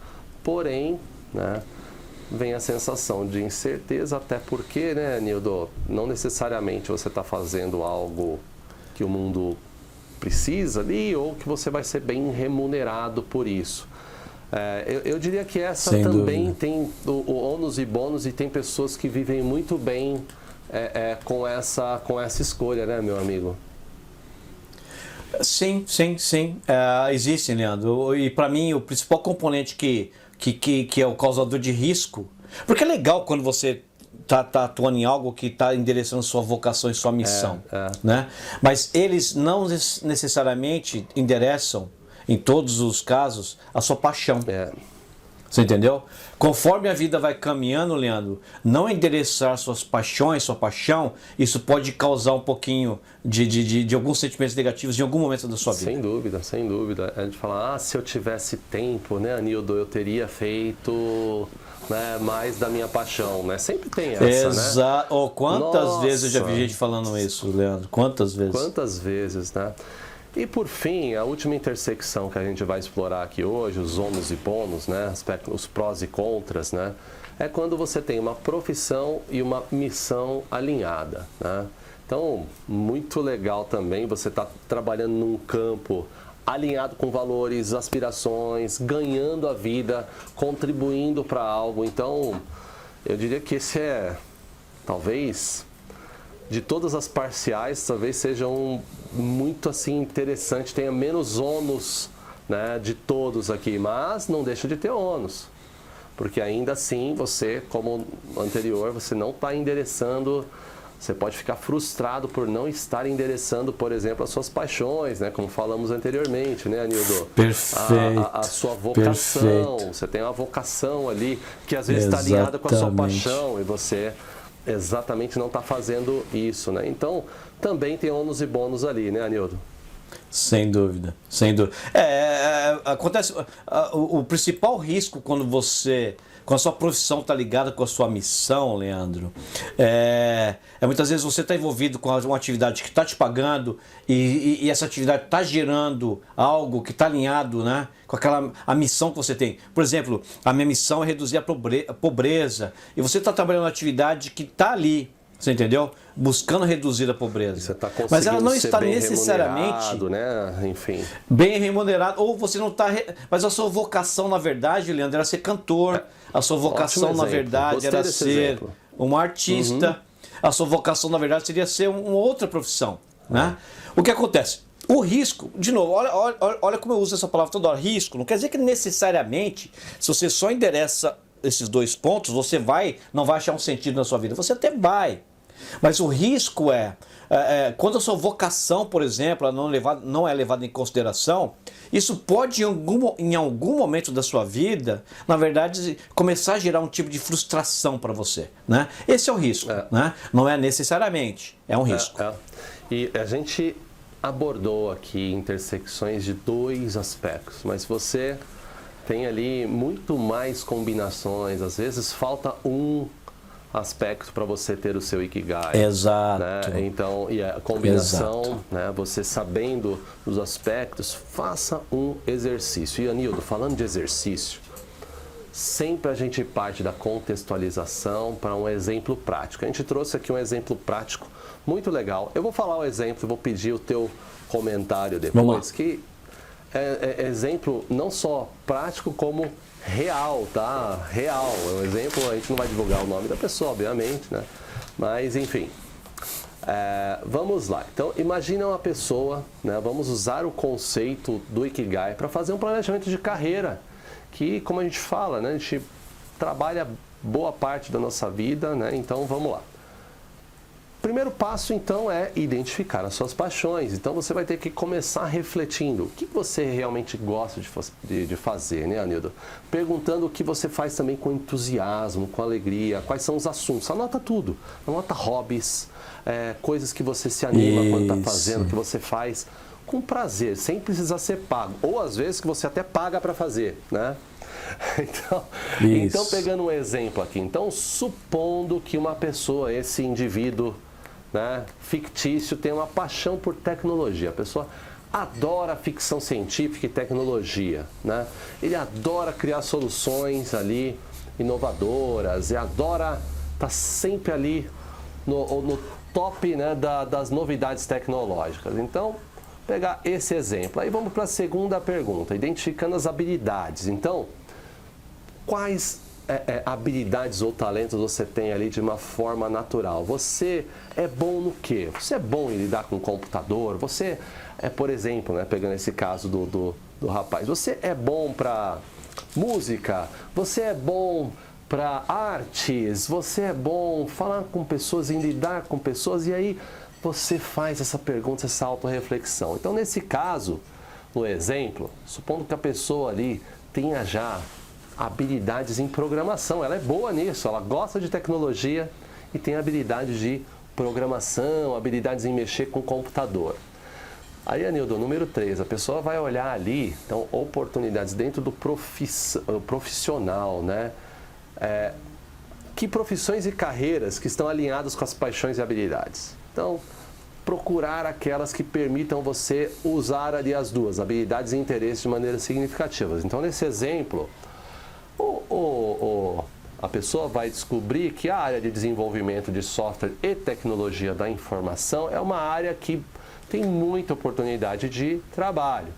Porém, né, vem a sensação de incerteza, até porque, né, Anildo, não necessariamente você está fazendo algo que o mundo precisa ali, ou que você vai ser bem remunerado por isso. Eu diria que essa Sem também dúvida. tem o ônus e bônus, e tem pessoas que vivem muito bem com essa escolha, né, meu amigo? Sim. Existem, Leandro. E para mim, o principal componente que é o causador de risco, porque é legal quando você tá atuando em algo que está endereçando sua vocação e sua missão, né? Mas eles não necessariamente endereçam, em todos os casos, a sua paixão. Você entendeu? Conforme a vida vai caminhando, Leandro, não endereçar suas paixões, sua paixão, isso pode causar um pouquinho de alguns sentimentos negativos em algum momento da sua vida. Sem dúvida, sem dúvida. A gente fala, se eu tivesse tempo, né, Anildo, eu teria feito, né, mais da minha paixão, né? Sempre tem essa, né? Quantas vezes eu já vi gente falando isso, Leandro? Quantas vezes? Quantas vezes, né? E por fim, a última intersecção que a gente vai explorar aqui hoje, os ônus e bônus, né, os prós e contras, né, é quando você tem uma profissão e uma missão alinhada, né? Então, muito legal também você estar trabalhando num campo alinhado com valores, aspirações, ganhando a vida, contribuindo para algo. Então, eu diria que esse talvez, de todas as parciais, talvez seja muito assim interessante, tenha menos ônus, né, de todos aqui, mas não deixa de ter ônus, porque ainda assim você, como anterior, você não está endereçando, você pode ficar frustrado por não estar endereçando, por exemplo, as suas paixões, né, como falamos anteriormente, né, Anildo? Perfeito. A sua vocação, você tem uma vocação ali que às vezes está alinhada com a sua paixão e você exatamente não está fazendo isso, né? Então, também tem ônus e bônus ali, né, Anildo? Sem dúvida, sem dúvida. Acontece, o principal risco quando a sua profissão está ligada com a sua missão, Leandro, muitas vezes você está envolvido com uma atividade que está te pagando e essa atividade está gerando algo que está alinhado, né, com a missão que você tem. Por exemplo, a minha missão é reduzir a pobreza, e você está trabalhando uma atividade que está ali, você entendeu? Buscando reduzir a pobreza. Você tá, mas ela não ser está bem necessariamente, né? Enfim, bem remunerado, ou você não está... Mas a sua vocação, na verdade, Leandro, era ser cantor. A sua vocação, na verdade, era ser um artista. A sua vocação, na verdade, seria ser uma outra profissão, né? O que acontece? O risco, de novo, olha como eu uso essa palavra toda hora, risco, não quer dizer que necessariamente, se você só endereça esses 2 pontos, você não vai achar um sentido na sua vida. Você até vai. Mas o risco quando a sua vocação, por exemplo, não é levada em consideração, isso pode em algum momento da sua vida, na verdade, começar a gerar um tipo de frustração para você, né? Esse é o risco, né? Não é necessariamente, é um risco. E a gente abordou aqui intersecções de 2 aspectos, mas você tem ali muito mais combinações, às vezes falta um aspecto para você ter o seu Ikigai. Exato. Né? Então, e a combinação, né? Você sabendo os aspectos, faça um exercício. E Anildo, falando de exercício, sempre a gente parte da contextualização para um exemplo prático. A gente trouxe aqui um exemplo prático muito legal. Eu vou falar o exemplo e vou pedir o teu comentário depois, que é exemplo não só prático como real, tá? Real. É um exemplo, a gente não vai divulgar o nome da pessoa, obviamente, né? Mas, enfim. Vamos lá. Então, imagina uma pessoa, né? Vamos usar o conceito do Ikigai para fazer um planejamento de carreira, que, como a gente fala, né? A gente trabalha boa parte da nossa vida, né? Então, vamos lá. Primeiro passo, então, é identificar as suas paixões. Então, você vai ter que começar refletindo o que você realmente gosta de fazer, né, Anildo? Perguntando o que você faz também com entusiasmo, com alegria, quais são os assuntos. Anota tudo. Anota hobbies, coisas que você se anima quando está fazendo, que você faz com prazer, sem precisar ser pago. Ou, às vezes, que você até paga para fazer, né? Então, pegando um exemplo aqui. Então, supondo que uma pessoa, esse indivíduo, né, fictício, tem uma paixão por tecnologia. A pessoa adora ficção científica e tecnologia, né? Ele adora criar soluções ali inovadoras e adora estar sempre ali no top, né, das novidades tecnológicas. Então, pegar esse exemplo. Aí vamos para a segunda pergunta, identificando as habilidades. Então, quais habilidades ou talentos você tem ali de uma forma natural? Você é bom no quê? Você é bom em lidar com o computador? Você por exemplo, né, pegando esse caso do rapaz, você é bom para música? Você é bom para artes? Você é bom falar com pessoas, em lidar com pessoas? E aí você faz essa pergunta, essa autorreflexão. Então, nesse caso, no exemplo, supondo que a pessoa ali tenha já habilidades em programação, ela é boa nisso, ela gosta de tecnologia e tem habilidades de programação, habilidades em mexer com computador. Aí, Anildo, número 3, a pessoa vai olhar ali, então, oportunidades dentro do profissional, né? Que profissões e carreiras que estão alinhadas com as paixões e habilidades. Então, procurar aquelas que permitam você usar ali as duas, habilidades e interesses, de maneira significativas. Então, nesse exemplo, a pessoa vai descobrir que a área de desenvolvimento de software e tecnologia da informação é uma área que tem muita oportunidade de trabalho.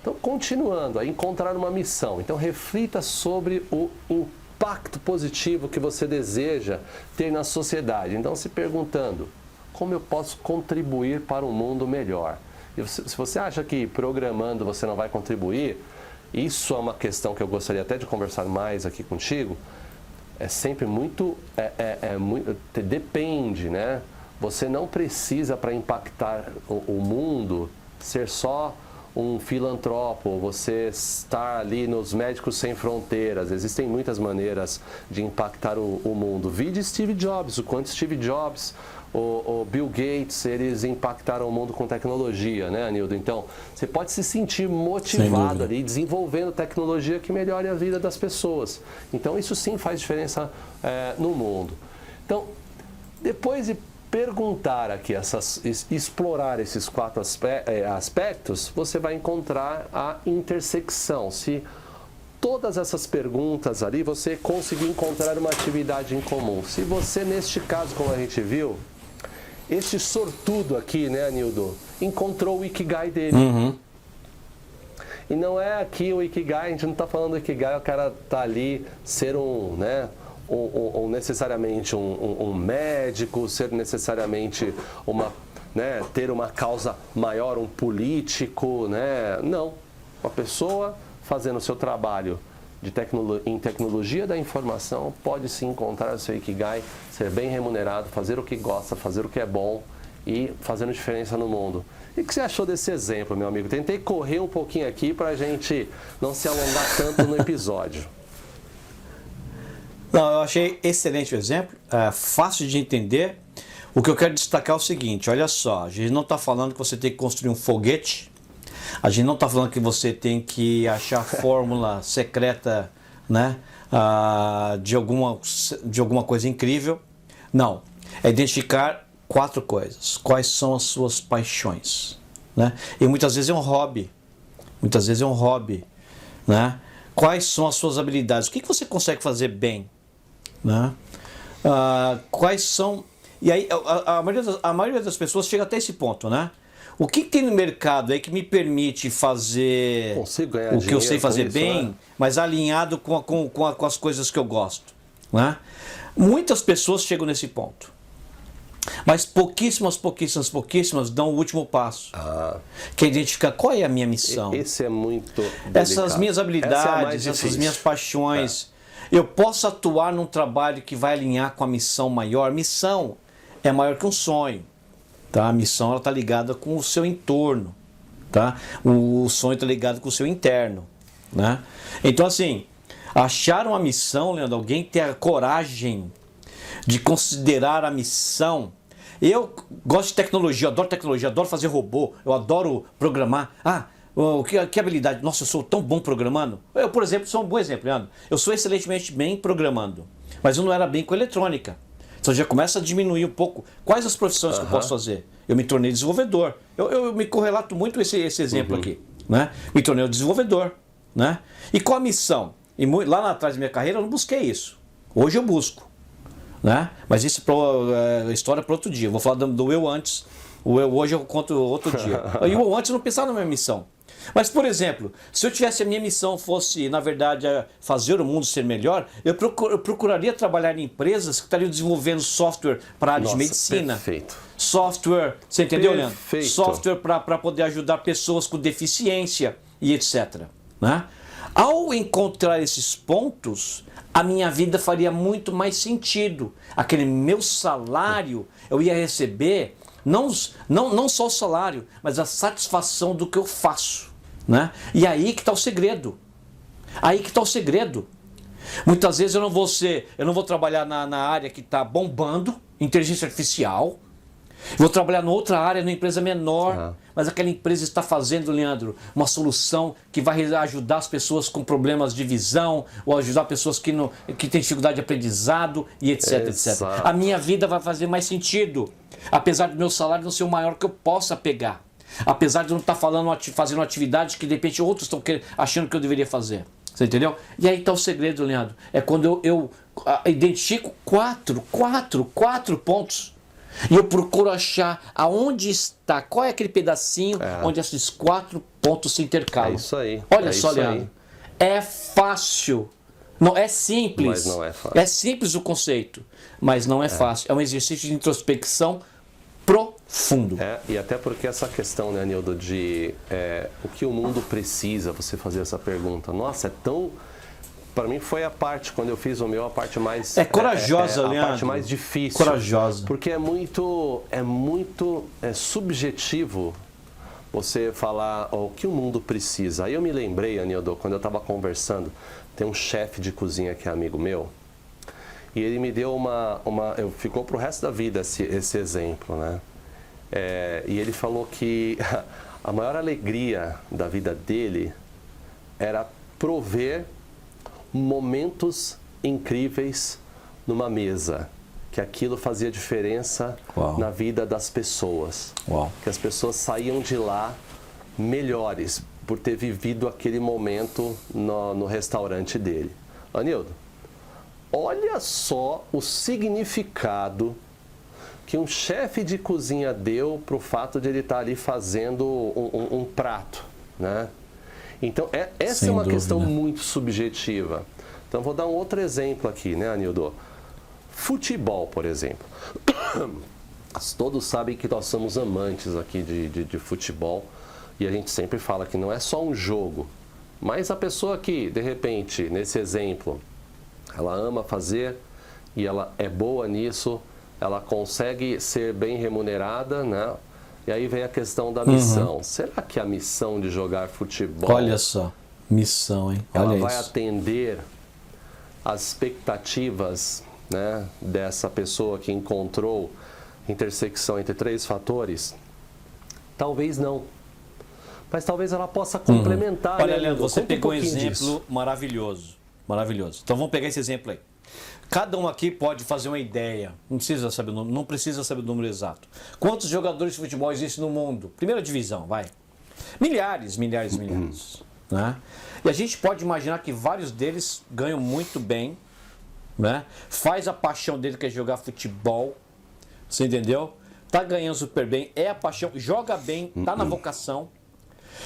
Então, continuando a encontrar uma missão. Então, reflita sobre o impacto positivo que você deseja ter na sociedade. Então, se perguntando, como eu posso contribuir para um mundo melhor? E se você acha que programando você não vai contribuir, isso é uma questão que eu gostaria até de conversar mais aqui contigo. É sempre muito, depende, né? Você não precisa, para impactar o mundo, ser só um filantropo, você estar ali nos Médicos Sem Fronteiras. Existem muitas maneiras de impactar o mundo. Vide Steve Jobs, o quanto Steve Jobs, o Bill Gates, eles impactaram o mundo com tecnologia, né, Anildo? Então, você pode se sentir motivado ali, desenvolvendo tecnologia que melhore a vida das pessoas. Então, isso sim faz diferença no mundo. Então, depois de perguntar aqui, explorar esses 4 aspectos, você vai encontrar a intersecção. Se todas essas perguntas ali, você conseguir encontrar uma atividade em comum. Se você, neste caso, como a gente viu, este sortudo aqui, né, Anildo, encontrou o Ikigai dele. Uhum. E não é aqui o Ikigai, a gente não está falando do Ikigai, o cara tá ali ser necessariamente um médico, ser necessariamente uma né, ter uma causa maior, um político, né? Não. Uma pessoa fazendo o seu trabalho em tecnologia da informação pode se encontrar o seu Ikigai, ser bem remunerado, fazer o que gosta, fazer o que é bom e fazendo diferença no mundo. E o que você achou desse exemplo, meu amigo? Tentei correr um pouquinho aqui para a gente não se alongar tanto no episódio. Não, eu achei excelente o exemplo, fácil de entender. O que eu quero destacar é o seguinte, olha só, a gente não está falando que você tem que construir um foguete, a gente não está falando que você tem que achar a fórmula secreta, né, de alguma coisa incrível. Não, é identificar 4 coisas. Quais são as suas paixões, né? E muitas vezes é um hobby, né? Quais são as suas habilidades? O que você consegue fazer bem, né? Quais são... E aí a maioria das pessoas chega até esse ponto, né? O que tem no mercado aí que me permite fazer o que eu sei fazer bem, né? Mas alinhado com as coisas que eu gosto, né? Muitas pessoas chegam nesse ponto, mas pouquíssimas dão o último passo, que é identificar qual é a minha missão. Esse é muito delicado. Essas minhas habilidades, essas minhas paixões. Eu posso atuar num trabalho que vai alinhar com a missão maior. Missão é maior que um sonho. Tá? A missão está ligada com o seu entorno. Tá? O sonho está ligado com o seu interno. Né? Então, assim, achar uma missão, Leandro, alguém ter a coragem de considerar a missão. Eu gosto de tecnologia, adoro fazer robô, eu adoro programar. Que habilidade? Nossa, eu sou tão bom programando. Eu, por exemplo, sou um bom exemplo, Leandro. Eu sou excelentemente bem programando, mas eu não era bem com eletrônica. Então já começa a diminuir um pouco. Quais as profissões que eu posso fazer? Eu me tornei desenvolvedor. Eu me correlato muito esse exemplo aqui, né? Me tornei um desenvolvedor, né? E qual a missão? E lá atrás da minha carreira eu não busquei isso. Hoje eu busco, né? Mas isso é história para outro dia. Eu vou falar do eu antes. O eu hoje eu conto outro dia. E o eu antes eu não pensava na minha missão. Mas, por exemplo, se eu tivesse a minha missão fosse, na verdade, fazer o mundo ser melhor, eu procuraria trabalhar em empresas que estariam desenvolvendo software para a área de medicina. Perfeito. Software, você entendeu, Leandro? Perfeito. Software para poder ajudar pessoas com deficiência e etc. Né? Ao encontrar esses pontos, a minha vida faria muito mais sentido. Aquele meu salário, eu ia receber não só o salário, mas a satisfação do que eu faço. Né? E aí que está o segredo. Muitas vezes eu não vou trabalhar na área que está bombando, inteligência artificial. Vou trabalhar em outra área, numa empresa menor, mas aquela empresa está fazendo, Leandro, uma solução que vai ajudar as pessoas com problemas de visão, ou ajudar pessoas que têm dificuldade de aprendizado, e etc, etc. A minha vida vai fazer mais sentido, apesar do meu salário não ser o maior que eu possa pegar. Apesar de eu não estar fazendo atividades que de repente outros estão achando que eu deveria fazer. Você entendeu? E aí está o segredo, Leandro. É quando eu identifico quatro pontos e eu procuro achar aonde está, qual é aquele pedacinho onde esses 4 pontos se intercalam. É isso aí. Olha só, Leandro. É fácil. Não, é simples. Mas não é fácil. É simples o conceito, mas não é fácil. É um exercício de introspecção profundo. E até porque essa questão, né, Nildo, de o que o mundo precisa, você fazer essa pergunta. Nossa, é tão... Para mim foi a parte, quando eu fiz o meu, a parte mais... corajosa, Leandro. A parte mais difícil. Corajosa. Porque é muito subjetivo você falar o que o mundo precisa. Aí eu me lembrei, Anildo, quando eu estava conversando, tem um chefe de cozinha que é amigo meu, e ele me deu ficou pro resto da vida esse exemplo, né? E ele falou que a maior alegria da vida dele era prover momentos incríveis numa mesa, que aquilo fazia diferença na vida das pessoas. Que as pessoas saíam de lá melhores por ter vivido aquele momento no restaurante dele. Anildo, olha só o significado que um chefe de cozinha deu para o fato de ele estar ali fazendo um prato, né? Então, essa é uma questão muito subjetiva. Então, vou dar um outro exemplo aqui, né, Anildo? Futebol, por exemplo. todos sabem que nós somos amantes aqui de futebol e a gente sempre fala que não é só um jogo, mas a pessoa que, de repente, nesse exemplo, ela ama fazer e ela é boa nisso, ela consegue ser bem remunerada, né? E aí vem a questão da missão. Será que a missão de jogar futebol... Olha só, missão, hein? Olha ela vai isso. atender às expectativas, né, dessa pessoa que encontrou intersecção entre 3 fatores? Talvez não. Mas talvez ela possa complementar. Olha, né, Leandro, você Conta um pegou um pouquinho exemplo disso. maravilhoso. Maravilhoso. Então vamos pegar esse exemplo aí. Cada um aqui pode fazer uma ideia. Não precisa saber o número exato. Quantos jogadores de futebol existem no mundo? Primeira divisão, vai. Milhares. Né? E a gente pode imaginar que vários deles ganham muito bem, né? Faz a paixão dele, que é jogar futebol. Você entendeu? Tá ganhando super bem, é a paixão, joga bem, tá na vocação.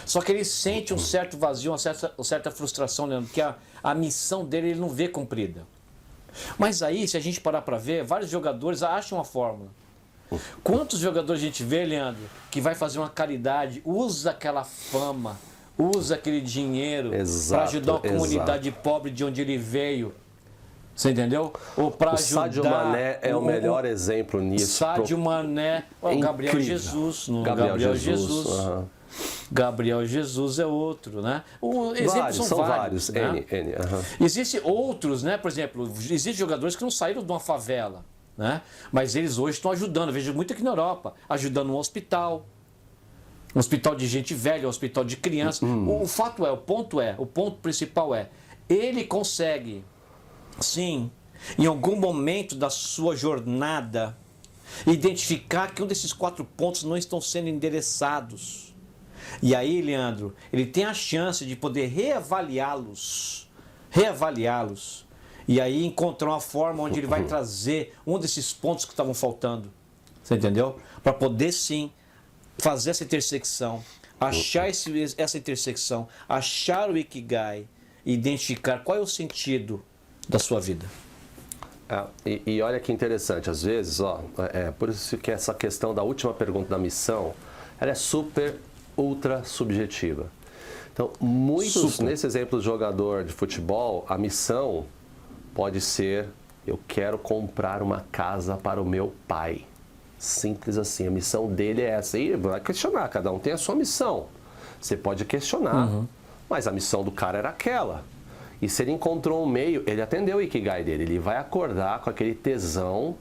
Só que ele sente um certo vazio, uma certa frustração, Leandro, que a missão dele ele não vê cumprida. Mas aí, se a gente parar para ver, vários jogadores acham uma fórmula. Quantos jogadores a gente vê, Leandro, que vai fazer uma caridade, usa aquela fama, usa aquele dinheiro para ajudar uma comunidade pobre de onde ele veio? Você entendeu? Ou para ajudar... O Sadio Mané é o melhor exemplo nisso. Sadio Mané, o Gabriel Jesus. Gabriel Jesus. Gabriel Jesus é outro, né? Exemplos são vários. Né? Existem outros, né? Por exemplo, existem jogadores que não saíram de uma favela, né? Mas eles hoje estão ajudando. Eu vejo muito aqui na Europa, ajudando um hospital de gente velha, um hospital de criança. O ponto principal é, ele consegue, sim, em algum momento da sua jornada, identificar que um desses 4 pontos não estão sendo endereçados. E aí, Leandro, ele tem a chance de poder reavaliá-los, e aí encontrar uma forma onde ele vai trazer um desses pontos que estavam faltando. Você entendeu? Para poder, sim, fazer essa intersecção, achar essa intersecção, achar o Ikigai, identificar qual é o sentido da sua vida. E olha que interessante, às vezes, por isso que essa questão da última pergunta da missão, ela é ultra subjetiva. Então, nesse exemplo de jogador de futebol, a missão pode ser: eu quero comprar uma casa para o meu pai. Simples assim, a missão dele é essa. E vai questionar, cada um tem a sua missão. Você pode questionar, mas a missão do cara era aquela. E se ele encontrou um meio, ele atendeu o Ikigai dele, ele vai acordar com aquele tesão,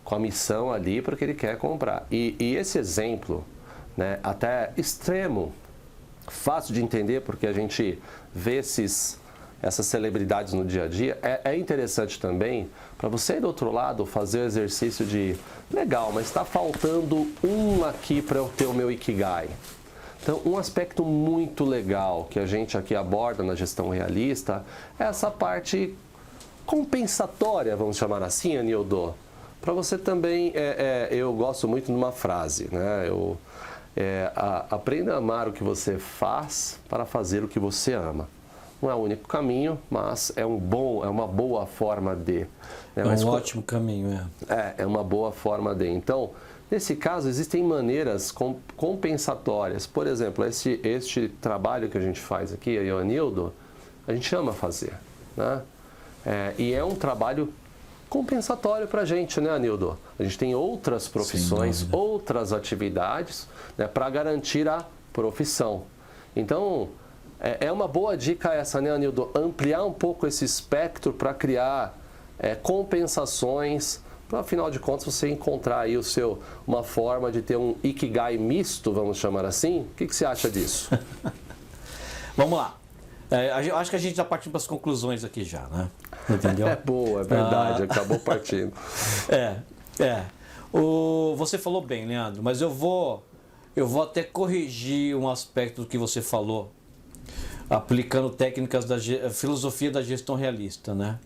com a missão ali para o que ele quer comprar. E esse exemplo, né, até extremo, fácil de entender, porque a gente vê essas celebridades no dia a dia, é interessante também para você ir do outro lado fazer o exercício de, legal, mas está faltando um aqui para eu ter o meu Ikigai. Então, um aspecto muito legal que a gente aqui aborda na gestão realista é essa parte compensatória, vamos chamar assim, Anildo. Para você também, eu gosto muito de uma frase, né? Aprenda a amar o que você faz para fazer o que você ama. Não é o único caminho, mas é uma boa forma de. É um ótimo caminho, é uma boa forma de. Então, nesse caso, existem maneiras compensatórias. Por exemplo, este trabalho que a gente faz aqui, eu e o Anildo, a gente ama fazer, né? E é um trabalho compensatório para a gente, né, Anildo? A gente tem outras profissões, outras atividades, né, para garantir a profissão. Então, é uma boa dica essa, né, Anildo? Ampliar um pouco esse espectro para criar compensações, para, afinal de contas, você encontrar aí uma forma de ter um Ikigai misto, vamos chamar assim. O que você acha disso? Vamos lá. Acho que a gente já partiu para as conclusões aqui já, né? Entendeu? É boa, é verdade, acabou partindo. Você falou bem, Leandro, mas eu vou até corrigir um aspecto do que você falou, aplicando técnicas da filosofia da gestão realista, né?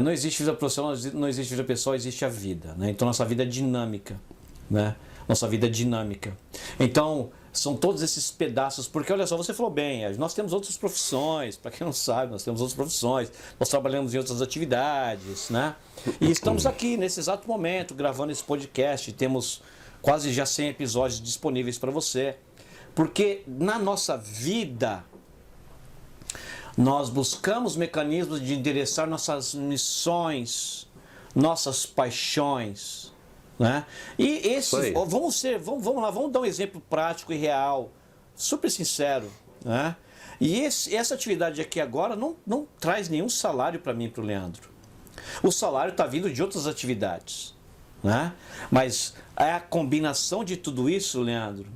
Não existe vida profissional, não existe vida pessoal, existe a vida, né? Então nossa vida é dinâmica, né? Nossa vida é dinâmica. Então, São todos esses pedaços, porque olha só, você falou bem, nós temos outras profissões, para quem não sabe, nós temos outras profissões, nós trabalhamos em outras atividades, né? E estamos aqui nesse exato momento gravando esse podcast, temos quase já 100 episódios disponíveis para você, porque na nossa vida nós buscamos mecanismos de endereçar nossas missões, nossas paixões, né? E esse, vamos lá, vamos dar um exemplo prático e real, super sincero, né? E essa atividade aqui agora não traz nenhum salário para mim e para o Leandro. O salário está vindo de outras atividades, né? Mas é a combinação de tudo isso, Leandro,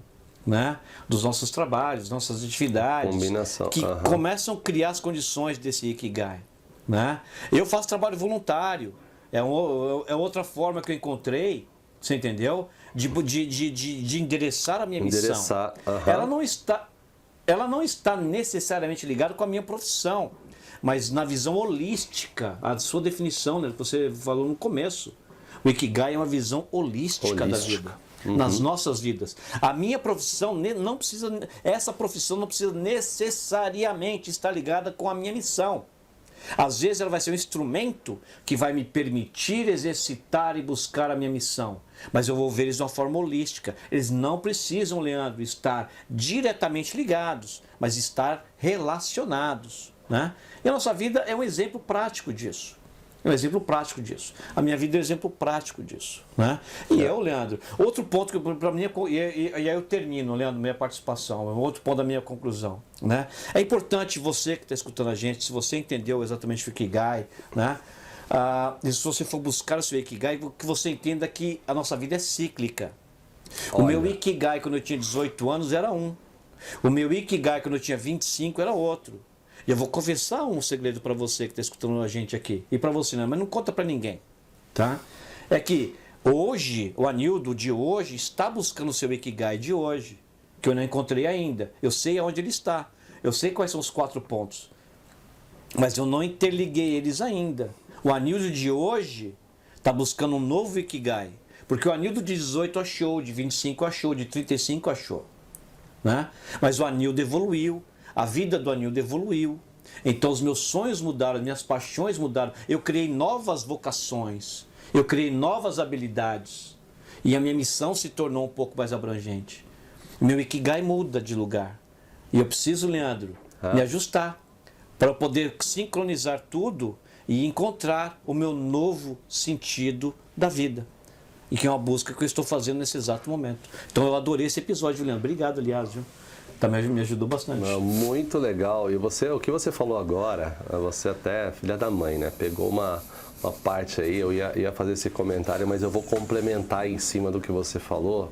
né? Dos nossos trabalhos, nossas atividades, que começam a criar as condições desse Ikigai, né? Eu faço trabalho voluntário, é outra forma que eu encontrei, você entendeu? De endereçar a minha missão. Ela não está necessariamente ligada com a minha profissão, mas na visão holística, a sua definição, né, que você falou no começo. O Ikigai é uma visão holística da vida, nas nossas vidas. A minha profissão não precisa, essa profissão não precisa necessariamente estar ligada com a minha missão. Às vezes ela vai ser um instrumento que vai me permitir exercitar e buscar a minha missão. Mas eu vou ver eles de uma forma holística. Eles não precisam, Leandro, estar diretamente ligados, mas estar relacionados, né? E a nossa vida é um exemplo prático disso. É um exemplo prático disso. A minha vida é um exemplo prático disso, né? E eu, Leandro, outro ponto que para mim, e aí eu termino, Leandro, minha participação, outro ponto da minha conclusão, né? É importante você que está escutando a gente, se você entendeu exatamente o Ikigai, né? E se você for buscar o seu Ikigai, que você entenda que a nossa vida é cíclica. O meu Ikigai quando eu tinha 18 anos era um. O meu Ikigai quando eu tinha 25 era outro. E eu vou confessar um segredo para você que está escutando a gente aqui. E para você não, mas não conta para ninguém, tá? É que hoje, o Anildo de hoje está buscando o seu Ikigai de hoje, que eu não encontrei ainda. Eu sei aonde ele está. Eu sei quais são os 4 pontos. Mas eu não interliguei eles ainda. O Anildo de hoje está buscando um novo Ikigai. Porque o Anildo de 18 achou, de 25 achou, de 35 achou, né? Mas o Anildo evoluiu. A vida do Anildo evoluiu. Então os meus sonhos mudaram, as minhas paixões mudaram. Eu criei novas vocações. Eu criei novas habilidades. E a minha missão se tornou um pouco mais abrangente. Meu Ikigai muda de lugar. E eu preciso, Leandro, me ajustar para poder sincronizar tudo e encontrar o meu novo sentido da vida. E que é uma busca que eu estou fazendo nesse exato momento. Então eu adorei esse episódio, Leandro. Obrigado, aliás, viu? Também me ajudou bastante. Muito legal. E você, o que você falou agora, você até, filha da mãe, né? Pegou uma parte aí, eu ia fazer esse comentário, mas eu vou complementar em cima do que você falou,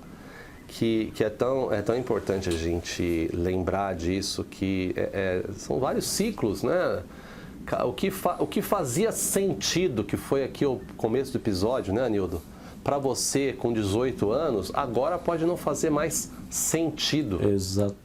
que é tão importante a gente lembrar disso, que são vários ciclos, né? O que fazia sentido, que foi aqui o começo do episódio, né, Anildo? Para você com 18 anos, agora pode não fazer mais sentido. Exatamente.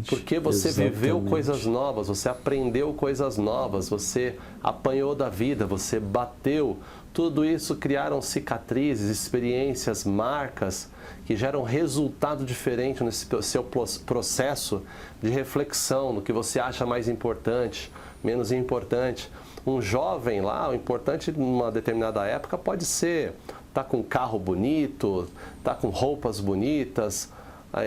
Porque você viveu coisas novas, você aprendeu coisas novas, você apanhou da vida, você bateu. Tudo isso criaram cicatrizes, experiências, marcas que geram resultado diferente nesse seu processo de reflexão, no que você acha mais importante, menos importante. Um jovem lá, o importante numa determinada época pode ser tá com um carro bonito, tá com roupas bonitas,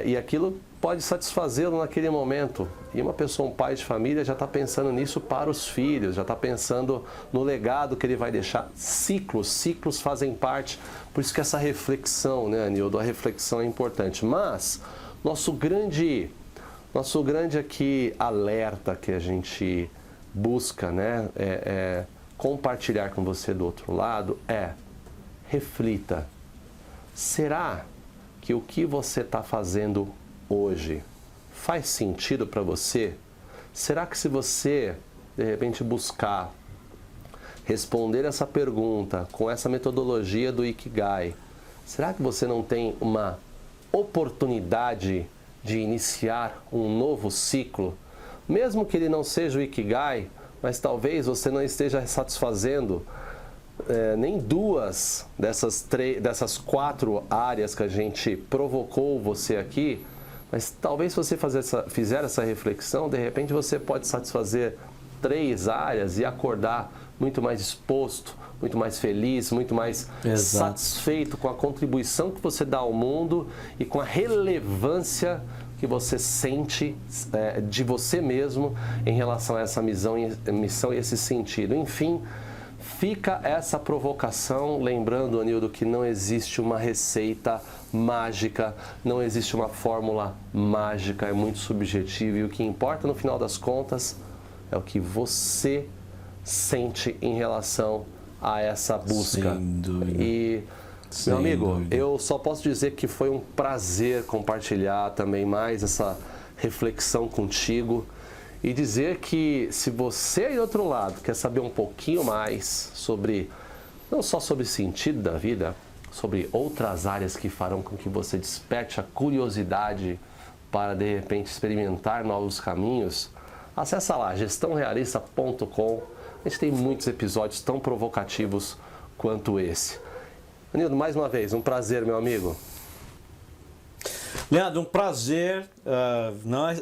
e aquilo pode satisfazê-lo naquele momento. E uma pessoa, um pai de família, já está pensando nisso para os filhos, já está pensando no legado que ele vai deixar. Ciclos fazem parte. Por isso que essa reflexão, né, Anildo, a reflexão é importante. Mas nosso grande aqui alerta que a gente busca, né, compartilhar com você do outro lado reflita. Será que o que você está fazendo hoje faz sentido para você? Será que se você, de repente, buscar responder essa pergunta com essa metodologia do Ikigai, será que você não tem uma oportunidade de iniciar um novo ciclo? Mesmo que ele não seja o Ikigai, mas talvez você não esteja satisfazendo nem duas dessas 4 áreas que a gente provocou você aqui, Mas talvez se você fizer essa reflexão, de repente você pode satisfazer 3 áreas e acordar muito mais disposto, muito mais feliz, muito mais satisfeito com a contribuição que você dá ao mundo e com a relevância que você sente de você mesmo em relação a essa missão e esse sentido. Enfim, fica essa provocação, lembrando, Anildo, que não existe uma receita mágica, não existe uma fórmula mágica, é muito subjetivo e o que importa no final das contas é o que você sente em relação a essa busca. Sem dúvida. E, meu amigo, eu só posso dizer que foi um prazer compartilhar também mais essa reflexão contigo e dizer que se você aí do outro lado quer saber um pouquinho mais sobre, não só sobre o sentido da vida, sobre outras áreas que farão com que você desperte a curiosidade para de repente experimentar novos caminhos, acessa lá gestãorealista.com. A gente tem muitos episódios tão provocativos quanto esse. Anildo, mais uma vez, um prazer, meu amigo. Leandro, um prazer.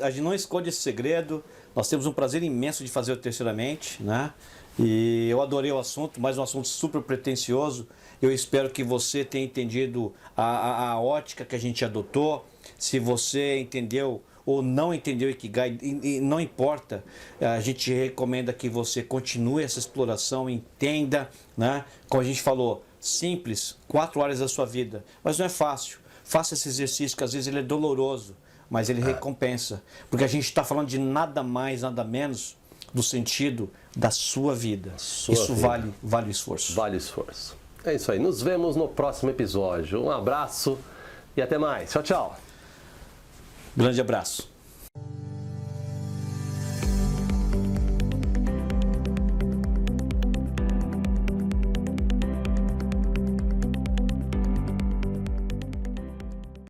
A gente não esconde esse segredo. Nós temos um prazer imenso de fazer o Terceiramente, né? E eu adorei o assunto, mais um assunto super pretensioso. Eu espero que você tenha entendido a ótica que a gente adotou. Se você entendeu ou não entendeu o Ikigai, e não importa, a gente recomenda que você continue essa exploração, entenda, né? Como a gente falou, simples, 4 áreas da sua vida, mas não é fácil. Faça esse exercício, que às vezes ele é doloroso, mas ele recompensa, porque a gente está falando de nada mais, nada menos do sentido da sua vida. Isso vale o esforço. Vale o esforço. É isso aí, nos vemos no próximo episódio. Um abraço e até mais. Tchau, tchau. Grande abraço.